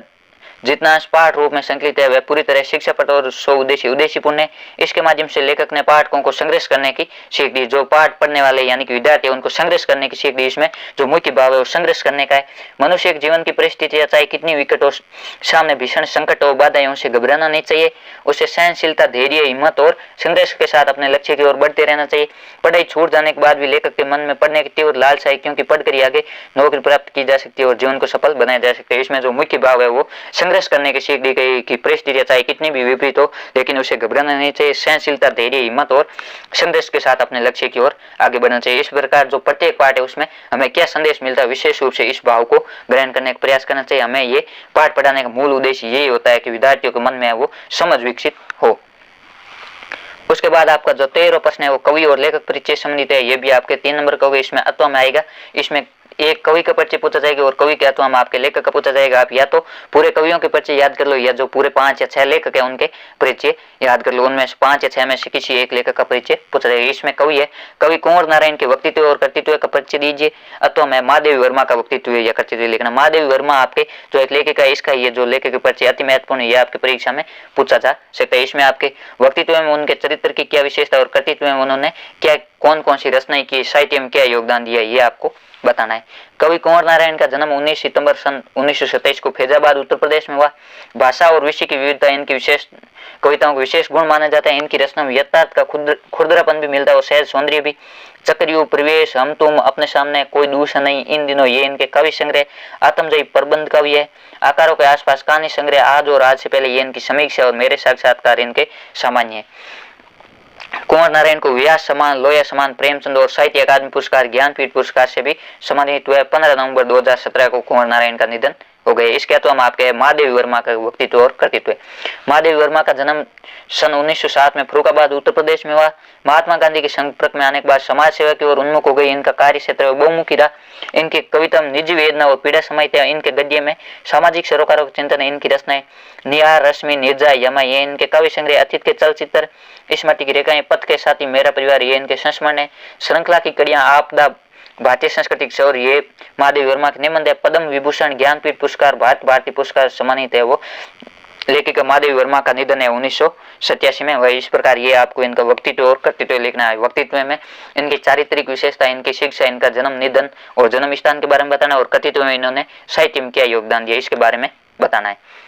जितना पाठ रूप में संकलित है वह पूरी तरह शिक्षापट और उद्देश्यपूर्ण है। इसके माध्यम से लेखक ने पाठकों को संघर्ष करने की सीख दी। जो पाठ पढ़ने वाले यानी कि विद्यार्थी उनको संघर्ष करने की सीख दी। इसमें जो मुख्य भाव है वो संघर्ष करने का है। मनुष्य के जीवन की परिस्थितियां चाहे कितनी विकट हो, सामने भीषण संकट हो, बाधाएं, उसे घबराना नहीं चाहिए। उसे सहनशीलता, धैर्य, हिम्मत और संघर्ष के साथ अपने लक्ष्य की ओर बढ़ते रहना चाहिए। पढ़ाई छूट जाने के बाद भी लेखक के मन में पढ़ने की तीव्र लालसा है, क्योंकि पढ़कर ही आगे नौकरी प्राप्त की जा सकती है और जीवन को सफल बनाया जा सकता है। इसमें जो मुख्य भाव है वो संघर्ष करने की सीख दी गई कि परिस्थितियां चाहे कितनी भी विपरीत हो लेकिन उसे घबराना नहीं चाहिए। सहनशीलता, धैर्य, हिम्मत और संघर्ष के साथ अपने लक्ष्य की ओर आगे बढ़ना चाहिए। इस प्रकार जो प्रत्येक पाठ है उसमें हमें क्या संदेश मिलता है, विशेष रूप से इस भाव को ग्रहण करने का प्रयास करना चाहिए। हमें ये पाठ पढ़ाने का मूल उद्देश्य यही होता है कि विद्यार्थियों के मन में वो समझ विकसित हो। उसके बाद आपका जो 13वां प्रश्न है वो कवि और लेखक परिचय संबंधित है। ये भी आपके 3 नंबर का होगा। इसमें अथवा में आएगा। इसमें एक कवि का परिचय पूछा जाएगा और कवि के अथवा में आपके लेखक का पूछा जाएगा। आप या तो पूरे कवियों के परिचय याद कर लो या जो पूरे 5 या 6 लेखक है उनके परिचय याद कर लो। उनमें से 5 या 6 में से किसी एक लेखक का परिचय पूछा जाएगा। इसमें कवि है, कवि कुंवर नारायण के व्यक्तित्व और कर्तृत्व का परिचय दीजिए। अथवा में महादेवी वर्मा का व्यक्तित्व या कर्तृत्व लिखना। महादेवी वर्मा आपके जो एक लेखक है, इसका ये जो लेखक के परिचय अति महत्वपूर्ण है, ये आपकी परीक्षा में पूछा जा सकता है। इसमें आपके व्यक्तित्व में उनके चरित्र की क्या विशेषता और कर्तृत्व में उन्होंने क्या कौन कौन सी रचनाएं की, साहित्य में क्या योगदान दिया, ये आपको बताना है। कवि कुंवर नारायण का जन्म 19 सितंबर सन 1927 को फैजाबाद उत्तर प्रदेश में हुआ। भाषा और विषय की विविधता इनकी विशेष कविताओं को विशेष गुण माना जाता है। इनकी रचना में यथार्थ का खुरदरापन भी मिलता है और सहज सौंदर्य भी। चक्रव्यूह, परिवेश, हम तुम, अपने सामने, कोई दूसरा नहीं, इन दिनों, ये इनके कवि संग्रह। आत्मजयी प्रबंध कवि है। आकारों के आसपास कहानी संग्रह, आज और आज से पहले, ये इनकी समीक्षा और मेरे साक्षात्कार इनके सामान्य है। कुंवर नारायण को व्यास सम्मान, लोहिया सम्मान, प्रेमचंद और साहित्य अकादमी पुरस्कार, ज्ञानपीठ पुरस्कार से भी सम्मानित हुआ है। 15 नवंबर 2017 को कुंवर नारायण का निधन हो गए। इसके तो हम आपके महादेवी वर्मा का व्यक्तित्व और कर्तृत्व है। महादेवी वर्मा का जन्म सन 1907 में फरुखाबाद उत्तर प्रदेश में हुआ। महात्मा गांधी के संपर्क में आने के बाद समाज सेवा की ओर उन्मुख हो गई। इनका कार्य क्षेत्र बहुमुखी रहा। इनकी कविता में निजी वेदना और पीड़ा समाहित है। इनके गद्य में सामाजिक सरोकारों के चिंतन है। इनकी रचनाएं निहार, रश्मि, निर्जा, यमा, ये इनके काव्य संग्रह। अतीत के चलचित्र, स्मृति की रेखाएं, पथ के साथी, मेरा परिवार, ये इनके संस्मरण है। श्रृंखला की कड़ियां, आपदा, भारतीय सांस्कृतिक शौर्य, ये महादेवी वर्मा के निबंध है। पद्म विभूषण, ज्ञानपीठ पुरस्कार, भारतीय पुरस्कार सम्मानित है वो। लेखिका महादेवी वर्मा का निधन है 1987 में हुआ। इस प्रकार ये आपको इनका व्यक्तित्व और कर्तृत्व लिखना है। व्यक्तित्व में इनकी चारित्रिक विशेषता, इनकी शिक्षा, इनका जन्म, निधन और जन्म स्थान के बारे में बताना और कर्तृत्व में इन्होंने साहित्य में क्या योगदान दिया इसके बारे में बताना है।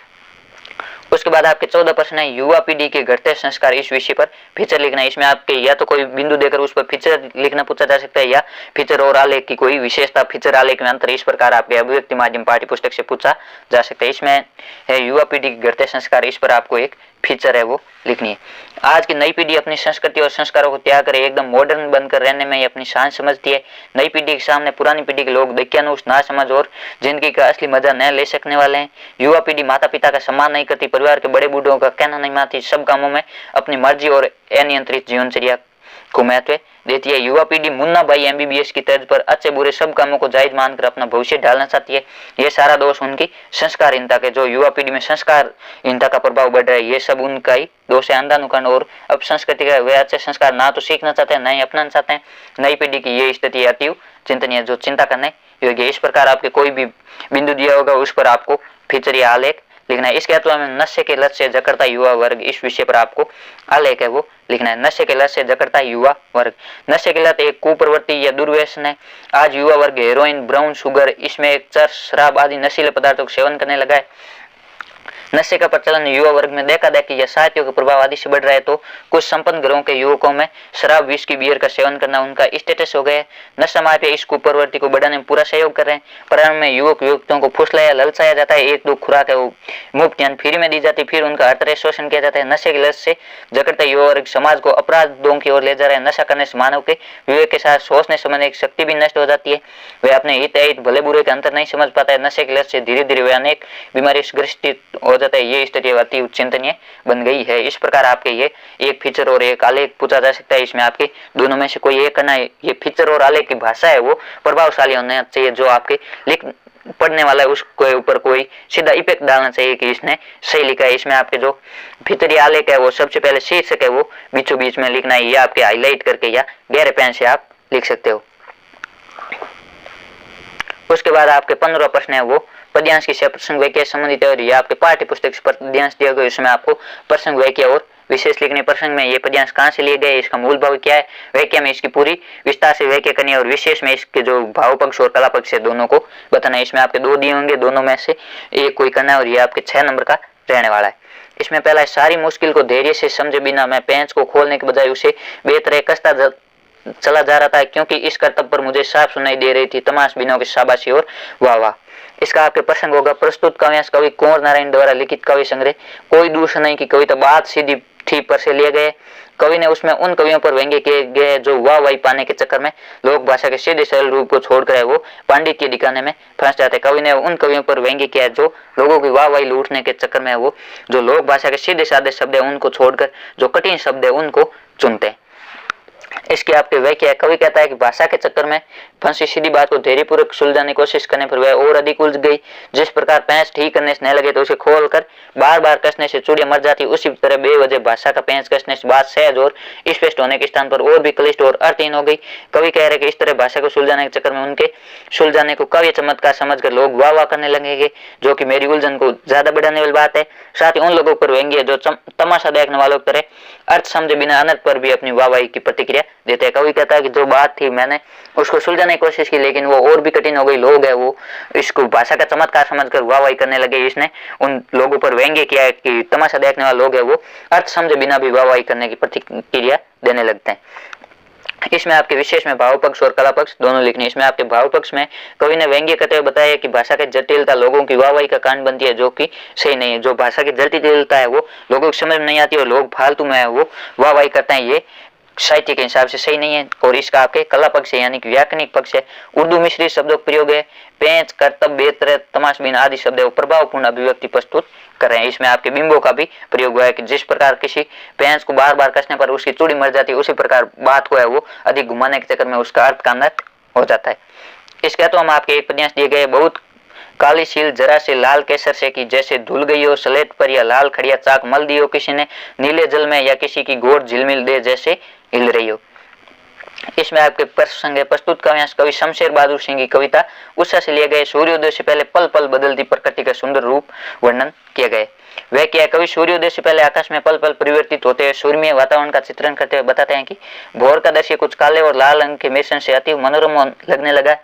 उसके बाद आपके 14 प्रश्न है युवा पीढ़ी के घटते संस्कार, इस विषय पर फीचर लिखना है। इसमें आपके या तो कोई बिंदु देकर उस पर फीचर लिखना पूछा जा सकता है या फीचर और आलेख की कोई विशेषता, फीचर आलेख में अंतर, इस प्रकार आपके अभिव्यक्ति माध्यम पाठ्य पुस्तक से पूछा जा सकता है। इसमें है युवा पीढ़ी के घटते संस्कार, इस पर आपको एक फीचर है वो लिखनी है। आज की नई पीढ़ी अपनी संस्कृति और संस्कारों को त्याग कर एकदम मॉडर्न बनकर रहने में अपनी शान समझती है। नई पीढ़ी के सामने पुरानी पीढ़ी के लोग दक्यानुष, नासमझ और जिंदगी का असली मजा न ले सकने वाले हैं। युवा पीढ़ी माता पिता का सम्मान नहीं करती, परिवार के बड़े बूढ़ों का कहना नहीं मानती, सब कामों में अपनी मर्जी और अनियंत्रित जीवनचर्या को महत्व देती है। युवा पीढ़ी मुन्ना भाई एमबीबीएस की तर्ज पर अच्छे बुरे सब कामों को जायज मानकर अपना भविष्य ढालना चाहती है। ये सारा दोष उनकी संस्कारहीनता के, जो युवा पीढ़ी में संस्कारहीनता का प्रभाव बढ़ रहा है, ये सब उनका ही दोष है। अंधानुकरण और अब संस्कृति का वे अच्छे संस्कार ना तो सीखना चाहते हैं, ना ही अपनाना चाहते हैं। नई पीढ़ी की ये स्थिति अति चिंतनीय, जो चिंता करने योग्य। इस प्रकार आपके कोई भी बिंदु दिया होगा उस पर आपको फीचर या आलेख लिखना है। इसके अलावा में नशे के लत से जकड़ता युवा वर्ग, इस विषय पर आपको आलेख है वो लिखना है। नशे के लत से जकड़ता युवा वर्ग। नशे के लत एक कुप्रवृत्ति या दुर्व्यसन है। आज युवा वर्ग हेरोइन, ब्राउन शुगर, इसमें एक चर्स, शराब आदि नशीले पदार्थों का सेवन करने लगा है। नशे का प्रचलन युवा वर्ग में देखा देखी या साथियों के प्रभाव आदि से बढ़ रहा है, तो कुछ संपन्न घरों के युवकों में शराब, विस्की, बियर का सेवन करना उनका स्टेटस हो गया है। नशा माफिया इस कुप्रवृत्ति को बढ़ाने में पूरा सहयोग कर रहे हैं। प्रारंभ में युवक युवतियों को फुसलाया ललचाया जाता है, एक दो खुराक है वो मुफ्त यानी फ्री में दी जाती, फिर उनका हर तरह शोषण किया जाता है। नशे की लत से जकड़ता युवा वर्ग समाज को अपराधों की ओर ले जा रहा है। नशा करने से मानव के विवेक के साथ सोचने समझने की शक्ति भी नष्ट हो जाती है। वे अपने हित अहित भले बुरे के अंतर नहीं समझ पाता है। नशे की लत से धीरे धीरे वे अनेक बीमारी से ग्रसित हो जाता है। ये स्थिति अति चिंतनीय बन गई है। इस प्रकार आपके ये एक फीचर और एक आलेख पूछा जा सकता है। इसमें आपके दोनों में से कोई एक करना है। ये फीचर और आलेख की भाषा है वो प्रभावशाली होना चाहिए। जो आपके लिख पढ़ने वाला है उसके ऊपर कोई सीधा इफेक्ट डालना चाहिए कि इसने सही लिखा है। इसमें आपके जो भीतरी आलेख है वो सबसे पहले शीर्षक है वो बीचों बीच में लिखना है, या आपके हाईलाइट करके या गहरे पेन से आप लिख सकते हो। उसके बाद आपके 15 प्रश्न है वो पद्यांश की प्रसंग वाक्य संबंधित है, और ये आपके पाठ्य पुस्तक से पद्यांश दिया गया। इसमें आपको प्रसंग वाक्य और विशेष लिखने। प्रसंग में ये पद्यांश कहाँ से लिए गए, इसका मूल भाव क्या है, वाक्य में इसकी पूरी विस्तार से व्याख्या करनी है, और विशेष में इसके जो भाव पक्ष और कला पक्ष है दोनों को बताना है। इसमें आपके 2 दिए होंगे, दोनों में से एक कोई करना है, और ये आपके 6 नंबर का रहने वाला है। इसमें पहला है, सारी मुश्किल को धैर्य से समझे बिना मैं पेंच को खोलने के बजाय उसे बेहतर कसता चला जा रहा था, क्योंकि इस कर्तव्य पर मुझे साफ सुनाई दे रही थी तमाश बिनों की शाबाशी और वाह वाह। इसका आपके प्रसंग होगा, प्रस्तुत काव्यांश कवि कुंवर नारायण द्वारा लिखित काव्य संग्रह कोई दूसरा नहीं की कविता बात सीधी थी पर से लिए गए। कवि ने उसमें उन कवियों पर व्यंग्य किए गए जो वाह वाही पाने के चक्कर में लोक भाषा के सीधे सरल रूप को छोड़कर वो पांडित्य दिखाने में फंस जाते। कवि ने उन कवियों पर व्यंग्य किया जो लोगों की वाह वाही लूटने के चक्कर में वो जो लोक भाषा के सीधे साधे शब्द है उनको छोड़कर जो कठिन शब्द है उनको चुनते। इसकी आपके व्याख्या, कवि कहता है कि भाषा के चक्कर में फंसी सीधी बात को धैर्यपूर्वक सुलझाने की कोशिश करने पर वह और अधिक उलझ गई। जिस प्रकार पेंच ठीक करने से न लगे तो उसे खोलकर बार बार कसने से चूड़ियां मर जाती, उसी तरह बेवजह भाषा का पेंच कसने से बात सहज और स्पष्ट होने के स्थान पर और भी क्लिष्ट और अर्थहीन हो गई। कवि कह रहे कि इस तरह भाषा को सुलझाने के चक्कर में उनके सुलझाने को काव्य चमत्कार समझकर लोग वाह वाह करने लगेंगे, जो कि मेरी उलझन को ज्यादा बढ़ाने वाली बात है। साथ ही उन लोगों पर व्यंग्य जो तमाशा देखने वालों की तरह अर्थ समझे बिना अनर्थ पर भी अपनी वाहवाही की प्रतिक्रिया देते हैं। कवि कहता है कि जो बात थी मैंने उसको सुलझाने की कोशिश की, लेकिन वो और भी कठिन हो गई। लोग है वो इसको भाषा का चमत्कार समझकर वाहवाही करने लगे। इसने उन लोगों पर व्यंग्य किया है कि तमाशा देखने वाले लोग है वो अर्थ समझे बिना भी वाहवाही करने की प्रतिक्रिया देने लगते हैं। इसमें आपके विशेष में भाव पक्ष और कला पक्ष दोनों लिखने। इसमें आपके भाव पक्ष में कवि ने व्यंग्य करते हुए बताया कि भाषा की जटिलता लोगों की वाहवाही का कारण बनती है, जो कि सही नहीं है। जो भाषा की जटिलता है वो लोगों को समझ में नहीं आती और लोग फालतू में है वो वाहवाही करते हैं, ये साहित्य के हिसाब से सही नहीं है। और इसका आपके कला पक्ष है यानी कि व्याकरणिक पक्ष है। उर्दू मिश्रित शब्दों का प्रयोग है, पेंच, कर्तव्य, बेहतर, तमाशबीन आदि शब्द प्रभावपूर्ण अभिव्यक्ति प्रस्तुत कर रहे हैं। इसमें आपके बिंबों का भी प्रयोग हुआ है कि जिस प्रकार किसी पेंच को बार बार कसने पर उसकी चूड़ी मर जाती है, उसी प्रकार बात को है वो अधिक घुमाने के चक्कर में उसका अर्थ का नष्ट हो जाता है। इसके तो हम आपके एक पद्यांश दिए गए, बहुत काली सील जरा से लाल केसर से की जैसे धुल गई हो सलेट पर, या लाल खड़िया चाक मल दी हो किसी ने नीले जल में, या किसी की गोर झिलमिल दे जैसे हिल रही हो। इसमें आपके प्रसंग प्रस्तुत काव्यांश कवि शमशेर बहादुर सिंह की कविता उषा से लिए गए। सूर्योदय से पहले पल पल बदलती प्रकृति का सुंदर रूप वर्णन किए गए। वह क्या कवि सूर्योदय से पहले आकाश में पल पल परिवर्तित होते हैं सूर्यमय वातावरण का चित्रण करते हुए बताते हैं कि भोर का दृश्य कुछ काले और लाल रंग के मिश्रण से अति मनोरम लगने लगा।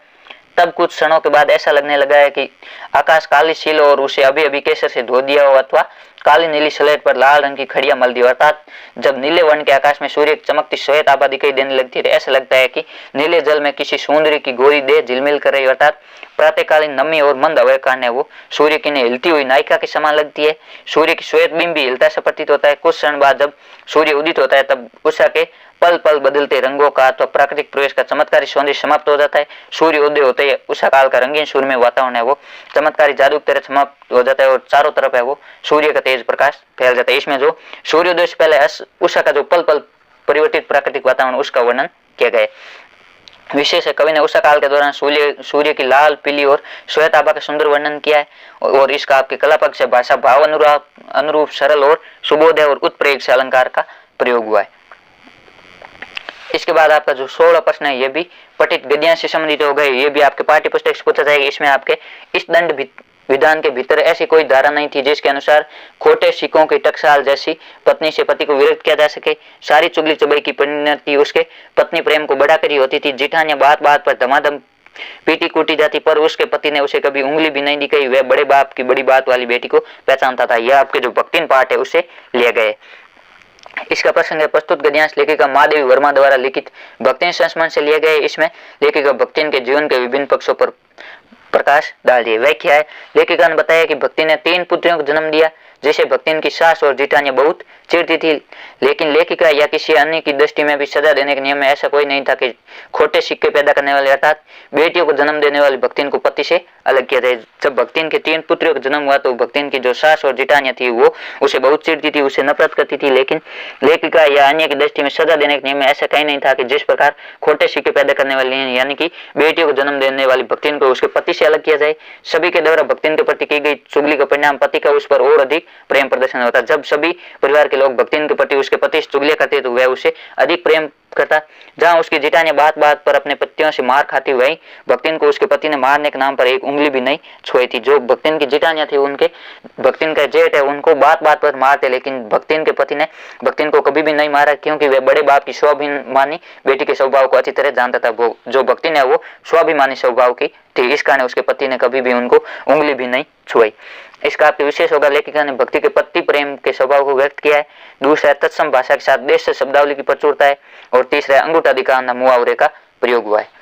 तब कुछ क्षणों के बाद ऐसा लगने लगा है कि आकाश काली सील और उसे अभी अभी केसर से धो दिया हो, अथवा काली नीली स्लेट पर लाल रंग की खड़िया मल दी। अर्थात जब नीले वर्ण के आकाश में सूर्य की चमकती श्वेत आभा दिखाई देने लगती है तो ऐसा लगता है कि नीले जल में किसी सौंदर्य की गोरी देह झिलमिल कर रही है। अर्थात प्रातःकालीन नमी और मंद हवा कारण वो सूर्य की हिलती हुई नायिका के समान लगती है। सूर्य की श्वेत बिंब भी हिलता सा प्रतीत होता है। कुछ क्षण बाद जब सूर्य उदित होता है तब उषा के पल पल बदलते रंगों का अथवा प्राकृतिक प्रवेश का चमत्कारी सौंदर्य समाप्त हो जाता है। सूर्य उदय होते ही उषा काल का रंगीन सूर्य में वातावरण है वो चमत्कारी जादू की तरह समाप्त हो जाता है और चारों तरफ है वो सूर्य का तेज प्रकाश फैल जाता है। इसमें जो सूर्योदय से पहले उषा का जो पल पल परिवर्तित प्राकृतिक वातावरण उसका वर्णन किया गया। विशेष है कवि ने उषा काल के दौरान सूर्य की लाल पीली और श्वेत आभा का सुंदर वर्णन किया है। और इसका आपके कला पक्ष से भाषा भाव अनुरूप सरल और सुबोध्य और उत्प्रेरक से अलंकार का प्रयोग हुआ है। इसके बाद आपका जो 16 प्रश्न है ये भी पठित गद्यांश से संबंधित हो गए। ये भी आपके पाठ्य पुस्तक से पूछा जाएगा। इसमें आपके इस दंड विधान के भीतर ऐसी कोई धारा नहीं थी जिसके अनुसार खोटे सिक्कों की टकसाल जैसी पत्नी से पति को विरोध किया जा सके। सारी चुगली चबई की परिणति उसके पत्नी प्रेम को बढ़ाकर ही होती थी। जिठानियां बात बात पर धमाधम पीटी कूटी जाती, पर उसके पति ने उसे कभी उंगली भी नहीं दिखाई। वह बड़े बाप की बड़ी बात वाली बेटी को पहचानता था। यह आपके जो भक्तिन पाठ है उसे ले गए। इसका प्रसंग है प्रस्तुत गद्यांश लेखिका महादेवी वर्मा द्वारा लिखित भक्तिन संस्मरण से लिए गए। इसमें लेखिका भक्तिन के जीवन के विभिन्न पक्षों पर प्रकाश डाल दिए। वह क्या है? लेखिका ने बताया कि भक्ति ने 3 पुत्रियों को जन्म दिया, जिसे भक्तिन की सास और जेठानियां बहुत चिढ़ती थी, लेकिन लेखिका या किसी अन्य की दृष्टि में भी सजा देने के नियम में ऐसा कोई नहीं था कि खोटे सिक्के पैदा करने वाले अर्थात बेटियों को जन्म देने वाली भक्तिन को पति से अलग किया जाए। जब भक्तिन के 3 पुत्रियों का जन्म हुआ तो भक्तिन की जो सास और जेठानियां थी वो उसे बहुत चिढ़ती थी, उसे नफरत करती थी, लेकिन लेखिका या अन्य की दृष्टि में सजा देने के नियम में ऐसा कहीं नहीं था कि जिस प्रकार खोटे सिक्के पैदा करने वाली यानी कि बेटियों को जन्म देने वाली भक्तिन को उसके पति से अलग किया जाए। सभी के द्वारा भक्तिन के प्रति की गई चुगली का परिणाम पति का उस पर और अधिक प्रेम प्रदर्शन होता। जब सभी परिवार के लोग भक्तिन के प्रति उसके पति से चुगलियां करते तो वह उसे अधिक प्रेम करता। जहां उसकी जेठानियां बात बात पर अपने पतियों से मार खाती, वहीं भक्तिन को उसके पति ने मारने के नाम पर एक उंगली भी नहीं छुई थी। जो भक्तिन की जेठानियां थी उनके भक्तिन का जेठ है उनको बात बात पर मारते, लेकिन भक्तिन के पति ने भक्तिन को कभी भी नहीं मारा, क्योंकि वह बड़े बाप की स्वाभिमानी बेटी के स्वभाव को अच्छी तरह जानता था। वो जो भक्तिन है वो स्वाभिमानी स्वभाव की थी, इस कारण उसके पति ने कभी भी उनको उंगली भी नहीं छुई। इसका आपके विशेष होगा लेखिका ने भक्ति के पति प्रेम के स्वभाव को व्यक्त किया है। दूसरा तत्सम भाषा के साथ देश से शब्दावली की प्रचुरता है, और तीसरा अंगूठाधिकार मुहावरे का प्रयोग हुआ है।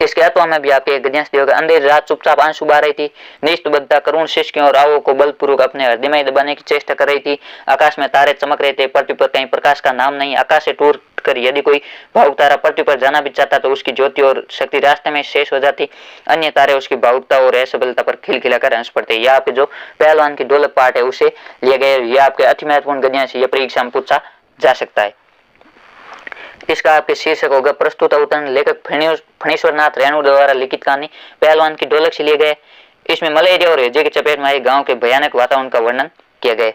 इसके अथवा में भी आपके गद्यांश दिया होगा। अंधेरी रात चुपचाप आंसू बहा रही थी, निष्ठबद्धता करुण शिष्यों और आवों को बलपूर्वक अपने हृदय में दबाने की चेष्टा कर रही थी। आकाश में तारे चमक रहे थे, पृथ्वी पर कहीं प्रकाश का नाम नहीं। आकाश से टूट कर यदि कोई भावुक तारा पृथ्वी पर जाना भी चाहता तो उसकी ज्योति और शक्ति रास्ते में शेष हो जाती। अन्य तारे उसकी भावुकता और असफलता पर खिलखिलाकर हंस पड़ते। यह आपके जो पहलवान की दौलत पाठ है उसे लिए गए। यह आपके अति महत्वपूर्ण गद्यांश यह परीक्षा में पूछा जा सकता है। इसका आपके शीर्षक होगा प्रस्तुत अवतरण लेखक फणीश्वर नाथ रेणु द्वारा लिखित कहानी पहलवान की ढोलक से लिए गए। इसमें मलेरिया और हैजे की चपेट में आए गांव के भयानक वातावरण का वर्णन किया गया।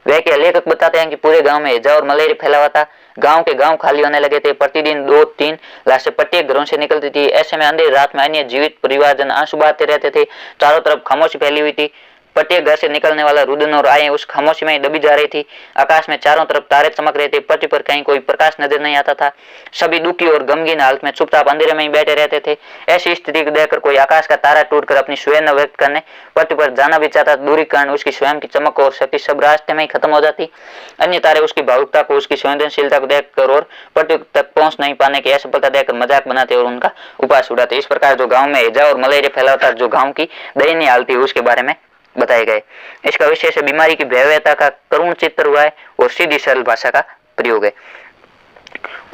वह क्या लेखक बताते हैं कि पूरे गांव में हैजा और मलेरिया फैला हुआ था। गांव के गांव खाली होने लगे थे। प्रतिदिन 2-3 लाशें प्रत्येक घरों से निकलती थी। ऐसे में अंधेरी रात में अन्य जीवित परिवारजन आंसू बहाते रहते थे। चारों तरफ खामोशी फैली हुई थी। प्रत्येक घर से निकलने वाला रुदन और आए उस खामोशी में दबी जा रही थी। आकाश में चारों तरफ तारे चमक रहे थे। पृथ्वी पर कहीं कोई प्रकाश नजर नहीं आता था। सभी दुखी और गमगीन हालत में चुपचाप अंधेरे में ही बैठे रहते थे। ऐसी स्थिति को देखकर कोई आकाश का तारा टूटकर अपनी स्वयं व्यक्त करने पृथ्वी पर जाना भी चाहता, दूरी के कारण उसकी स्वयं की चमक और शक्ति सब रास्ते में ही खत्म हो जाती। अन्य तारे उसकी भावुकता को, उसकी संवेदनशीलता को देखकर और पृथ्वी तक पहुंच नहीं पाने की असफलता देखकर मजाक बनाते और उनका उपास उड़ाते। इस प्रकार जो गाँव में हैजा और मलेरिया फैला था, जो गाँव की दयनीय हालत थी, उसके बारे में बताए गए। इसका विशेष बीमारी की भयावहता का करुण चित्र हुआ है और सीधी सरल भाषा का प्रयोग है।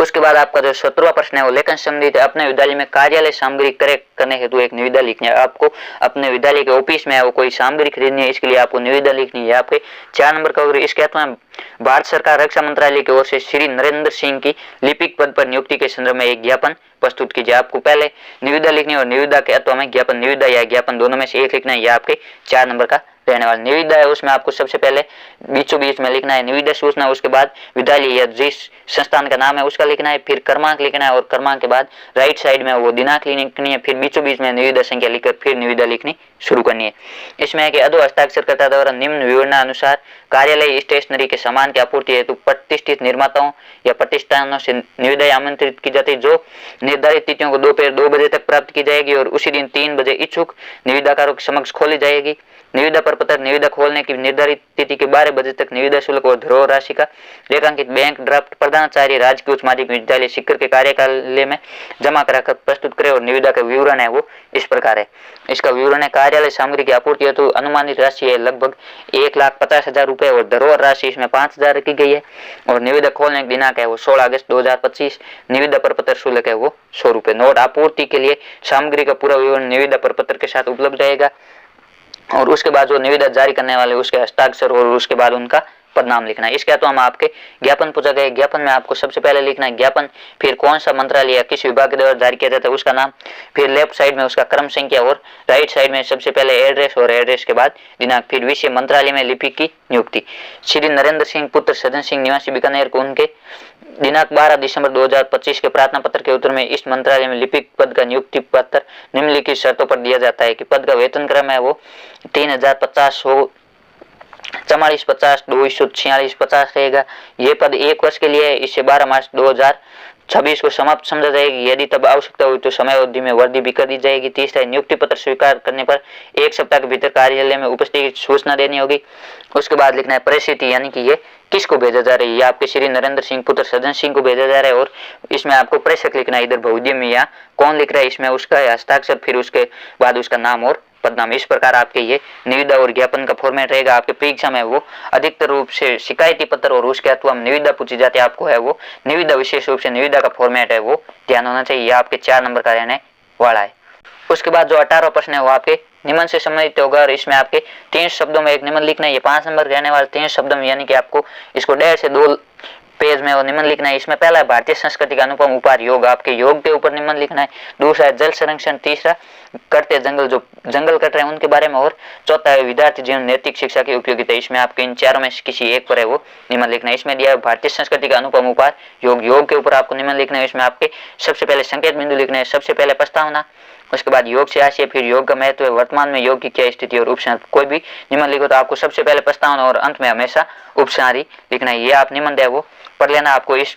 उसके बाद आपका जो 17वां प्रश्न है वो लेखन संबंधित है। अपने विद्यालय में कार्यालय सामग्री करने हेतु एक निविदा लिखनी है। आपको अपने विद्यालय के ऑफिस में है वो कोई सामग्री खरीदनी है, इसके लिए आपको निविदा लिखनी है। आपके 4 नंबर का होगा। इसके अथवा भारत सरकार रक्षा मंत्रालय की ओर से श्री नरेंद्र सिंह की लिपिक पद पर नियुक्ति के संदर्भ में एक ज्ञापन प्रस्तुत कीजिए। आपको पहले निविदा लिखनी है और निविदा के अथवा में ज्ञापन, निविदा या ज्ञापन दोनों में से एक लिखना है। यह आपके 4 नंबर का रहने वाला निविदा है। उसमें आपको सबसे पहले बीचों बीच में लिखना है निविदा सूचना, उसके बाद विद्यालय या जिस संस्थान का नाम है उसका लिखना है, फिर क्रमांक लिखना है और क्रमांक के बाद राइट साइड में वो दिनांक लिखनी है, फिर बीचों बीच में निविदा संख्या लिखकर फिर निविदा लिखनी शुरू करनी है। इसमें है कि अधो हस्ताक्षरकर्ता द्वारा निम्न विवरणानुसार कार्यालय स्टेशनरी के सामान की आपूर्ति हेतु प्रतिष्ठित निर्माताओं या प्रतिष्ठानों से निविदा आमंत्रित की जाती है, जो निर्धारित तिथियों को दोपहर 2 बजे तक प्राप्त की जाएगी और उसी दिन 3 बजे इच्छुक निविदाकारों के समक्ष खोली जाएगी। निविदा प्रपत्र निविदा खोलने की निर्धारित तिथि के 12 बजे तक निविदा शुल्क और धरोहर राशि का रेखांकित बैंक ड्राफ्ट प्रधानाचार्य राजकीय उच्च माध्यमिक विद्यालय सीकर के कार्यालय में जमा कराकर प्रस्तुत करें। और निविदा का विवरण है वो इस प्रकार है। इसका विवरण है कार्यालय सामग्री की आपूर्ति हेतु अनुमानित राशि है लगभग 1,50,000 रुपए और धरोहर राशि इसमें 5,000 रखी गई है। और निविदा खोलने की दिनांक है वो 16 अगस्त 2025। निविदा प्रपत्र शुल्क है वो 100 रुपए। नोट आपूर्ति के लिए सामग्री का पूरा विवरण निविदा प्रपत्र के साथ उपलब्ध रहेगा और उसके बाद जो निविदा जारी करने वाले उसके हस्ताक्षर और उसके बाद उनका पदनाम लिखना है। इसके तो हम आपके ज्ञापन पूछा गया। ज्ञापन में आपको सबसे पहले लिखना है ज्ञापन, फिर कौन सा मंत्रालय या किस विभाग के द्वारा जारी किया जाता है उसका नाम, फिर लेफ्ट साइड में उसका क्रम संख्या और राइट साइड में सबसे पहले एड्रेस और एड्रेस के बाद दिनांक, फिर विषय मंत्रालय में लिपिक की नियुक्ति। श्री नरेंद्र सिंह पुत्र सज्जन सिंह निवासी बीकानेर को उनके दिनांक 12 दिसंबर 2025 के प्रार्थना पत्र के उत्तर में इस मंत्रालय में लिपिक पद का नियुक्ति पत्र निम्नलिखित शर्तों पर दिया जाता है कि पद का वेतन क्रम है वो 3,050 हो 4450 24650 रहेगा। ये पद 1 वर्ष के लिए है। इससे 12 मार्च 2026 26 को समाप्त समझा जाएगी। यदि तब आवश्यकता हुई तो समय अवधि में वृद्धि भी कर दी जाएगी। तीसरा, नियुक्ति पत्र स्वीकार करने पर 1 सप्ताह के भीतर कार्यालय में उपस्थिति की सूचना देनी होगी। उसके बाद लिखना है परिस्थिति, यानी कि ये किसको भेजा जा रही है। ये आपके श्री नरेंद्र सिंह पुत्र सज्जन सिंह को भेजा जा रहा है और इसमें आपको प्रेषक लिखना है। इधर बहुउद्यमी या कौन लिख रहा है इसमें उसका हस्ताक्षर, फिर उसके बाद उसका नाम और पदनाम। इस प्रकार आपके ये निविदा और ज्ञापन का फॉर्मेट रहेगा। आपके परीक्षा में वो अधिकतर रूप से शिकायती पत्र और उसके अथवा निविदा पूछी जाती है, आपको है वो निविदा, विशेष रूप से निविदा का फॉर्मेट है वो ध्यान होना चाहिए। यह आपके 4 नंबर का रहने वाला है। उसके बाद जो 18वां प्रश्न है वो आपके निम्न से संबंधित होगा और इसमें आपके 3 शब्दों में एक निम्न लिखना है। ये 5 नंबर रहने वाले 3 शब्दों में, यानी कि आपको इसको 1.5 से 2 पेज में वो निम्न लिखना है। इसमें पहला है भारतीय संस्कृति का अनुपम उपहार योग, आपके योग के ऊपर निम्न लिखना है। दूसरा है जल संरक्षण, तीसरा कटते जंगल, जो जंगल कट रहे हैं उनके बारे में, और चौथा है विद्यार्थी जीवन नैतिक शिक्षा की उपयोगिता। इसमें आपके इन चारों में किसी एक पर है वो निम्न लिखना है। इसमें दिया है भारतीय संस्कृति का अनुपम उपहार योग, योग के ऊपर आपको निम्न लिखना है। इसमें आपके सबसे पहले संकेत बिंदु लिखना है, सबसे पहले प्रस्तावना, उसके बाद योग से आशय, फिर योग का महत्व, वर्तमान में योग की क्या स्थिति और उपसंहार। कोई भी निम्न लिखो तो आपको सबसे पहले प्रस्तावना और अंत में हमेशा उपसंहार लिखना है। ये आप निम्न है वो पढ़ लेना। आपको इस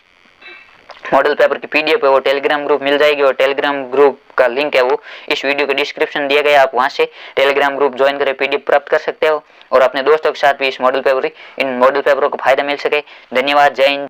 मॉडल पेपर की पीडीएफ है वो टेलीग्राम ग्रुप मिल जाएगी और टेलीग्राम ग्रुप का लिंक है वो इस वीडियो के डिस्क्रिप्शन दिया गया है। आप वहां से टेलीग्राम ग्रुप ज्वाइन करके पीडीएफ प्राप्त कर सकते हो और अपने दोस्तों के साथ भी इस इन मॉडल पेपरों को फायदा मिल सके। धन्यवाद, जय हिंद।